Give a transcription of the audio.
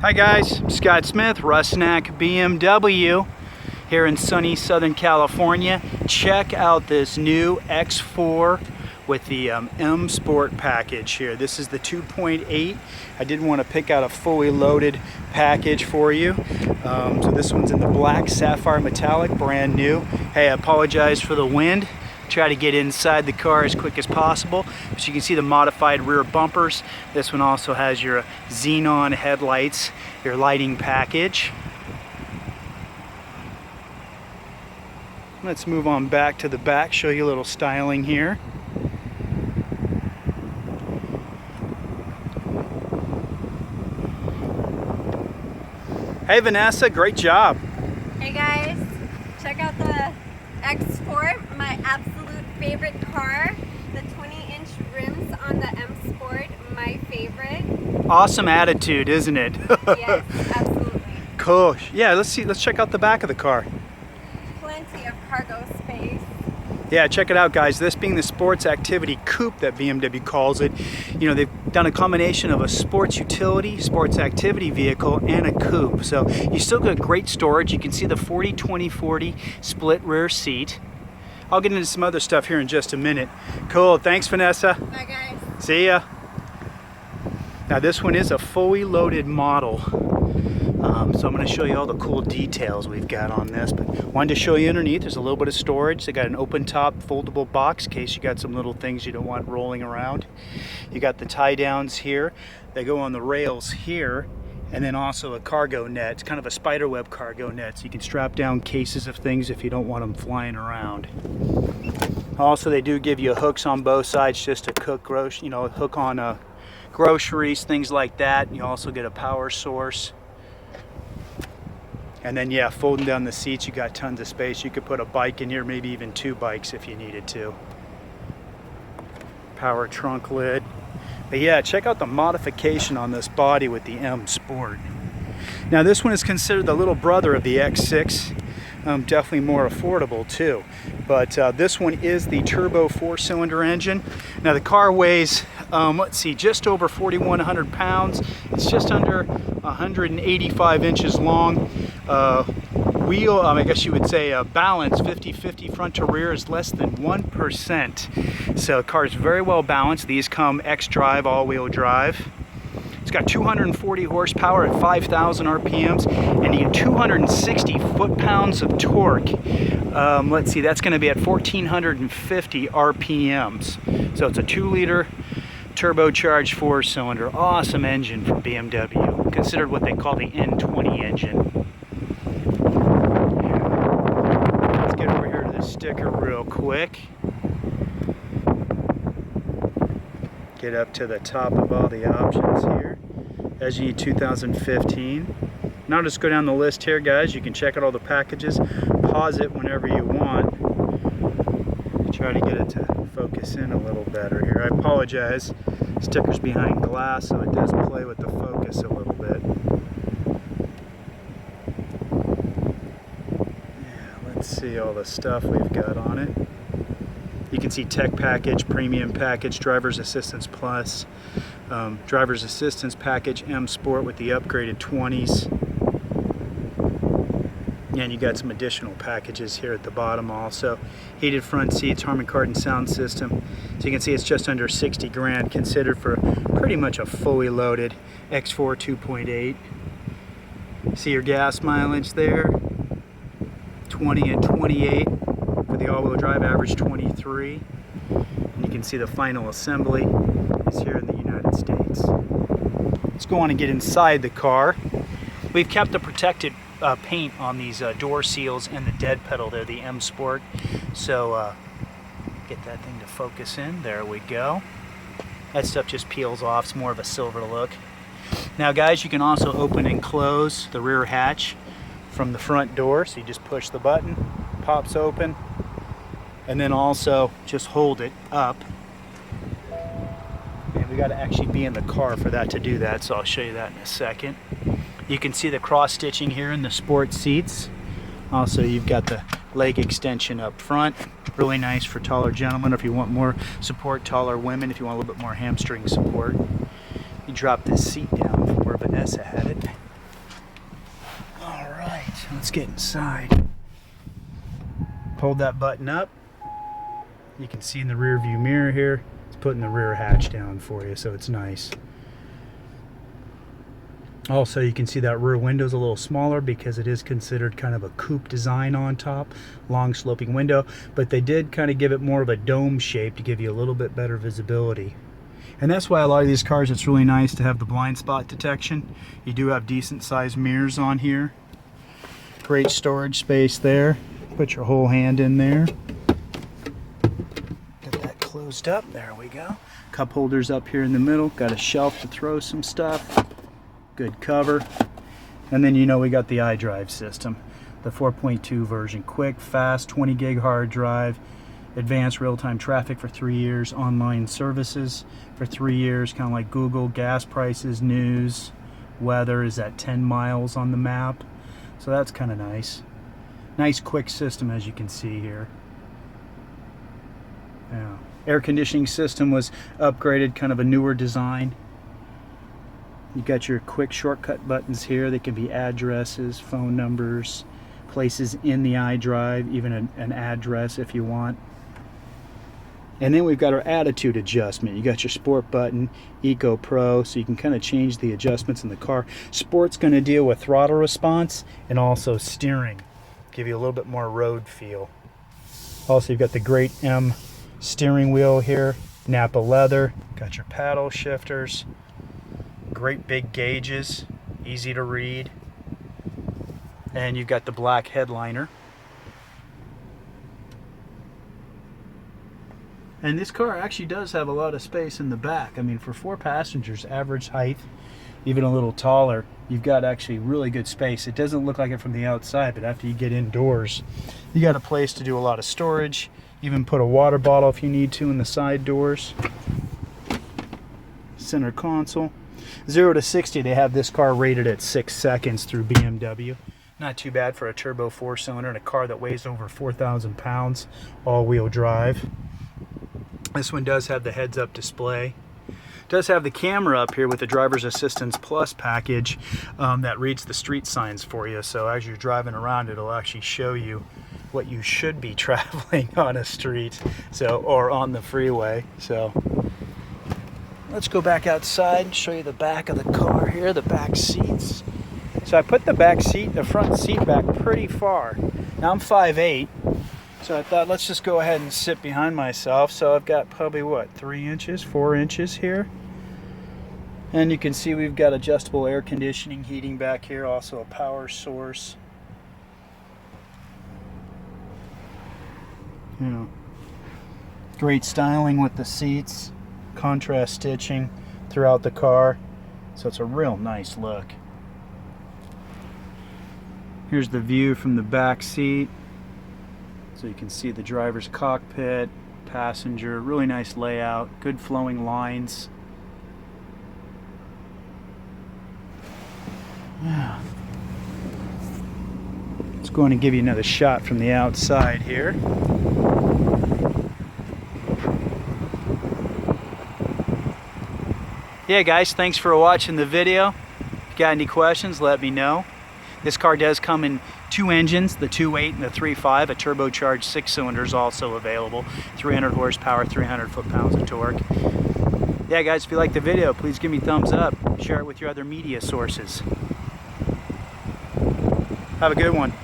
Hi guys, Scott Smith, Rusnak BMW here in sunny Southern California. Check out this new X4 with the M Sport package here. This is the 2.8. I did want to pick out a fully loaded package for you. So this one's in the black sapphire metallic, brand new. Hey, I apologize for the wind. Try to get inside the car as quick as possible. So you can see the modified rear bumpers. This one also has your xenon headlights, your lighting package. Let's move on back to the back, show you a little styling here. Hey Vanessa, great job. Hey guys, check out the X4, my absolute favorite car. The 20-inch rims on the M Sport, my favorite. Awesome attitude, isn't it? Yes, absolutely. Cool. Yeah, let's check out the back of the car. Plenty of cargo space. Yeah, check it out guys. This being the sports activity coupe that BMW calls it. You know, they've done a combination of a sports utility, sports activity vehicle, and a coupe. So you still got great storage. You can see the 40-20-40 split rear seat. I'll get into some other stuff here in just a minute. Cool, thanks Vanessa. Bye guys. See ya. Now this one is a fully loaded model. So I'm going to show you all the cool details we've got on this, but wanted to show you underneath. There's a little bit of storage. They got an open top foldable box in case you got some little things you don't want rolling around. You got the tie downs here. They go on the rails here, and then also a cargo net. It's kind of a spider web cargo net, so you can strap down cases of things if you don't want them flying around. Also, they do give you hooks on both sides just to cook hook on groceries, things like that. You also get a power source. And then yeah, folding down the seats, you got tons of space. You could put a bike in here, maybe even 2 bikes if you needed to. Power trunk lid. But yeah, check out the modification on this body with the M Sport. Now this one is considered the little brother of the X6. Definitely more affordable too. But this one is the turbo 4-cylinder engine. Now the car weighs, let's see, just over 4,100 pounds. It's just under 185 inches long. Wheel, I guess you would say balance 50-50 front to rear is less than 1%. So the car is very well balanced. These come X-Drive, all-wheel drive. It's got 240 horsepower at 5,000 RPMs, and you get 260 foot-pounds of torque. Let's see, that's going to be at 1,450 RPMs. So it's a 2-liter turbocharged 4-cylinder. Awesome engine from BMW. Considered what they call the N20 engine. Let's get over here to the sticker real quick. Get up to the top of all the options here. As you need 2015. Now just go down the list here guys. You can check out all the packages. Pause it whenever you want. Try to get it to focus in a little better here. I apologize. Sticker's behind glass, so it does play with the focus a little bit. Yeah, let's see all the stuff we've got on it. You can see tech package, premium package, driver's assistance plus, driver's assistance package, M Sport with the upgraded 20s. And you got some additional packages here at the bottom also. Heated front seats, Harman Kardon sound system. So you can see it's just under 60 grand, considered for pretty much a fully loaded X4 2.8. See your gas mileage there, 20 and 28. For the all-wheel drive, average 23. And you can see the final assembly is here in the United States. Let's go on and get inside the car. We've kept the protected paint on these door seals and the dead pedal there, the M Sport. So get that thing to focus in. There we go. That stuff just peels off. It's more of a silver look. Now guys, you can also open and close the rear hatch from the front door. So you just push the button, pops open, and then also just hold it up. And we got to actually be in the car for that to do that, so I'll show you that in a second. You can see the cross stitching here in the sport seats. Also, you've got the leg extension up front. Really nice for taller gentlemen, or if you want more support, taller women, if you want a little bit more hamstring support. You drop this seat down from where Vanessa had it. get inside. Hold that button up. You can see in the rear view mirror here, it's putting the rear hatch down for you, so it's nice. Also, you can see that rear window is a little smaller because it is considered kind of a coupe design on top, long sloping window, but they did kind of give it more of a dome shape to give you a little bit better visibility. And that's why a lot of these cars, it's really nice to have the blind spot detection. You do have decent sized mirrors on here. Great storage space there. Put your whole hand in there. Get that closed up. There we go. Cup holders up here in the middle. Got a shelf to throw some stuff. Good cover. And then you know we got the iDrive system. The 4.2 version. Quick, fast, 20 gig hard drive. Advanced real-time traffic for 3 years. Online services for 3 years. Kind of like Google. Gas prices, news, weather is at 10 miles on the map. So that's kind of nice. Nice quick system, as you can see here. Yeah. Air conditioning system was upgraded, kind of a newer design. You got your quick shortcut buttons here. They can be addresses, phone numbers, places in the iDrive, even an address if you want. And then we've got our attitude adjustment. You got your Sport button, Eco Pro, so you can kind of change the adjustments in the car. Sport's going to deal with throttle response and also steering. Give you a little bit more road feel. Also, you've got the great M steering wheel here, Napa leather. Got your paddle shifters. Great big gauges, easy to read. And you've got the black headliner. And this car actually does have a lot of space in the back. I mean, for 4 passengers, average height, even a little taller, you've got actually really good space. It doesn't look like it from the outside, but after you get indoors, you got a place to do a lot of storage. Even put a water bottle if you need to in the side doors. Center console. 0 to 60, they have this car rated at 6 seconds through BMW. Not too bad for a turbo 4-cylinder in a car that weighs over 4,000 pounds, all-wheel drive. This one does have the heads-up display. Does have the camera up here with the Driver's Assistance Plus package that reads the street signs for you. So as you're driving around, it'll actually show you what you should be traveling on a street, or on the freeway. So let's go back outside and show you the back of the car here, the back seats. So I put the front seat back pretty far. Now I'm 5'8". So I thought, let's just go ahead and sit behind myself. So I've got probably, what, 3 inches, 4 inches here. And you can see we've got adjustable air conditioning, heating back here, also a power source. You know, great styling with the seats, contrast stitching throughout the car. So it's a real nice look. Here's the view from the back seat. So you can see the driver's cockpit, passenger, really nice layout, good flowing lines. Yeah. It's going to give you another shot from the outside here. Yeah guys, thanks for watching the video. If you got any questions, let me know. This car does come in 2 engines, the 2.8 and the 3.5. A turbocharged 6-cylinder is also available. 300 horsepower, 300 foot-pounds of torque. Yeah guys, if you like the video, please give me a thumbs up. Share it with your other media sources. Have a good one.